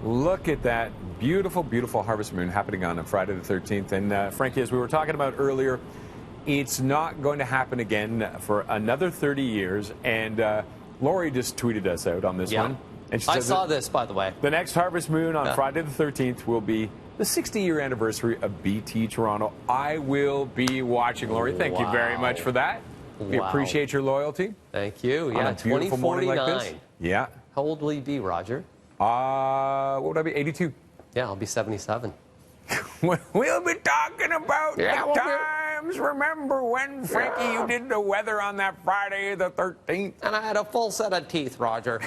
Look at that beautiful, beautiful harvest moon happening on Friday the 13th. And Frankie, as we were talking about earlier, it's not going to happen again for another 30 years. And Lori just tweeted us out on this one. And she I saw this, by the way. The next harvest moon on Friday the 13th will be the 60-year anniversary of BT Toronto. I will be watching, Lori. Thank you very much for that. We appreciate your loyalty. Thank you. On a beautiful morning like this. Yeah. How old will you be, Roger? What would I be? 82. Yeah, I'll be 77. We'll be talking about the times. Remember when, Frankie, you did the weather on that Friday the 13th? And I had a full set of teeth, Roger.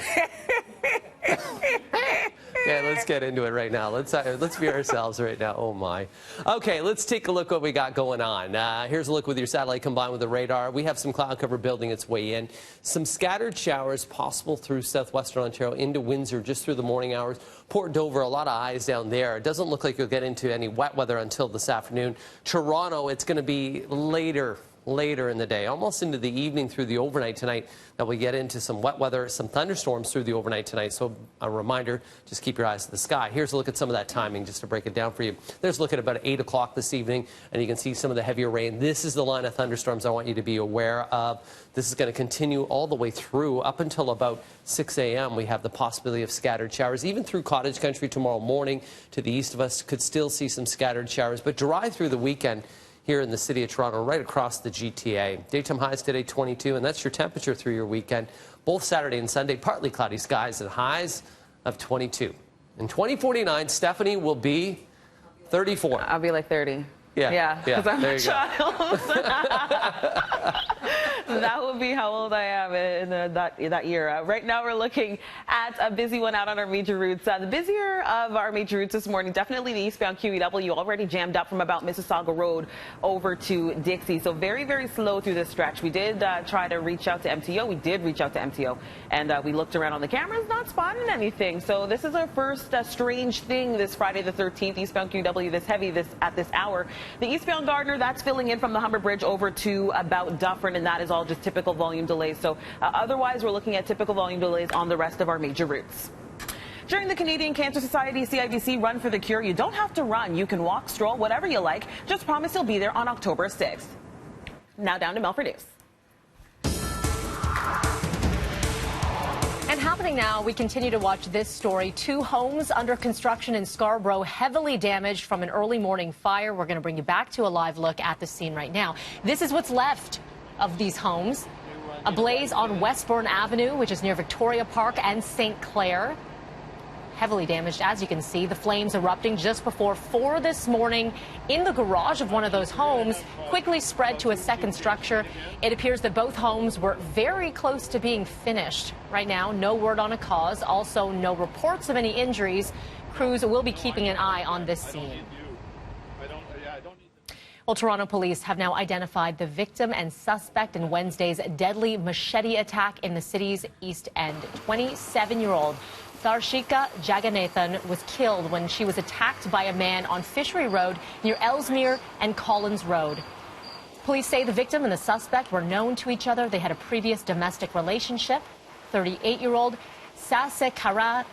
Yeah, let's get into it right now. Let's be ourselves right now. Oh, my. Okay, let's take a look what we got going on. Here's a look with your satellite combined with the radar. We have some cloud cover building its way in. Some scattered showers possible through southwestern Ontario into Windsor just through the morning hours. Port Dover, a lot of eyes down there. It doesn't look like you'll get into any wet weather until this afternoon. Toronto, it's going to be later in the day, almost into the evening through the overnight tonight, that we get into some wet weather, some thunderstorms through the overnight tonight. So a reminder, just keep your eyes to the sky. Here's a look at some of that timing, just to break it down for you. There's a look at about 8 o'clock this evening, and you can see some of the heavier rain. This is the line of thunderstorms I want you to be aware of. This is going to continue all the way through up until about 6 a.m. We have the possibility of scattered showers. Even through cottage country tomorrow morning to the east of us, could still see some scattered showers, but dry through the weekend here in the city of Toronto, right across the GTA. Daytime highs today, 22, and that's your temperature through your weekend. Both Saturday and Sunday, partly cloudy skies and highs of 22. In 2049, Stephanie will be 34. I'll be like 30. Yeah, because I'm a child. That would be how old I am in that year. Right now, we're looking at a busy one out on our major routes. The busier of our major routes this morning, definitely the eastbound QEW, already jammed up from about Mississauga Road over to Dixie. So very, very slow through this stretch. We did try to reach out to MTO. We did reach out to MTO, and we looked around on the cameras, not spotting anything. So this is our first strange thing this Friday the 13th, eastbound QEW this heavy at this hour. The eastbound Gardner, that's filling in from the Humber Bridge over to about Dufferin, and that is all just typical volume delays. So otherwise, we're looking at typical volume delays on the rest of our major routes. During the Canadian Cancer Society CIBC Run for the Cure, you don't have to run. You can walk, stroll, whatever you like. Just promise you'll be there on October 6th. Now down to Melford News. And happening now, we continue to watch this story. 2 homes under construction in Scarborough, heavily damaged from an early morning fire. We're going to bring you back to a live look at the scene right now. This is what's left of these homes. A blaze on Westbourne Avenue, which is near Victoria Park and St. Clair. Heavily damaged, as you can see. The flames erupting just before 4 this morning in the garage of one of those homes, quickly spread to a second structure. It appears that both homes were very close to being finished. Right now, no word on a cause. Also, no reports of any injuries. Crews will be keeping an eye on this scene. Well, Toronto police have now identified the victim and suspect in Wednesday's deadly machete attack in the city's East End. 27-year-old Tharshika Jaganathan was killed when she was attacked by a man on Fishery Road near Ellesmere and Collins Road. Police say the victim and the suspect were known to each other. They had a previous domestic relationship. 38-year-old Sasakaran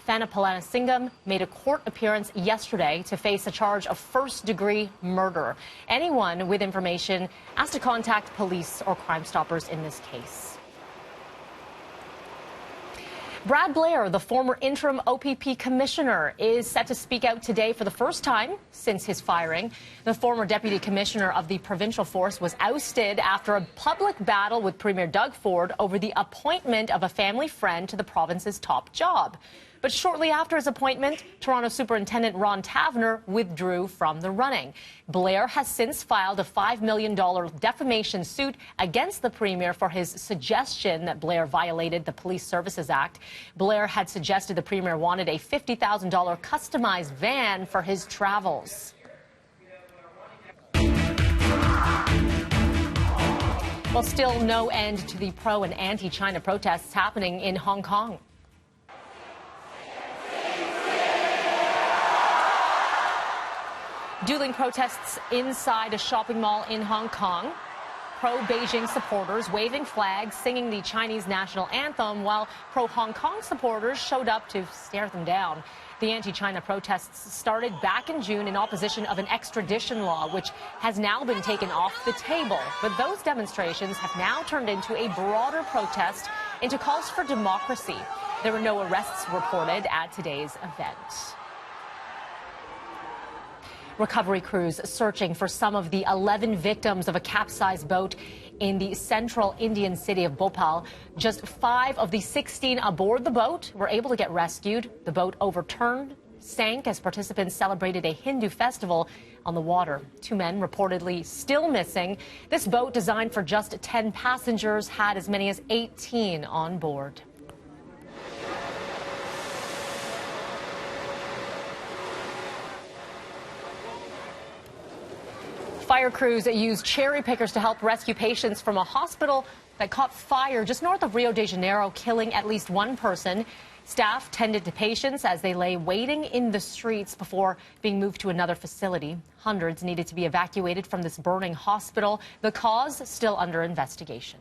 Thanapalanasingam made a court appearance yesterday to face a charge of first-degree murder. Anyone with information has to contact police or Crime Stoppers in this case. Brad Blair, the former interim OPP commissioner, is set to speak out today for the first time since his firing. The former deputy commissioner of the provincial force was ousted after a public battle with Premier Doug Ford over the appointment of a family friend to the province's top job. But shortly after his appointment, Toronto Superintendent Ron Taverner withdrew from the running. Blair has since filed a $5 million defamation suit against the Premier for his suggestion that Blair violated the Police Services Act. Blair had suggested the Premier wanted a $50,000 customized van for his travels. Well, still no end to the pro- and anti-China protests happening in Hong Kong. Dueling protests inside a shopping mall in Hong Kong. pro-Beijing supporters waving flags, singing the Chinese national anthem, while pro-Hong Kong supporters showed up to stare them down. The anti-China protests started back in June in opposition of an extradition law, which has now been taken off the table. But those demonstrations have now turned into a broader protest, into calls for democracy. There were no arrests reported at today's event. Recovery crews searching for some of the 11 victims of a capsized boat in the central Indian city of Bhopal. Just 5 of the 16 aboard the boat were able to get rescued. The boat overturned, sank as participants celebrated a Hindu festival on the water. 2 men reportedly still missing. This boat, designed for just 10 passengers, had as many as 18 on board. Fire crews used cherry pickers to help rescue patients from a hospital that caught fire just north of Rio de Janeiro, killing at least 1 person. Staff tended to patients as they lay waiting in the streets before being moved to another facility. Hundreds needed to be evacuated from this burning hospital. The cause still under investigation.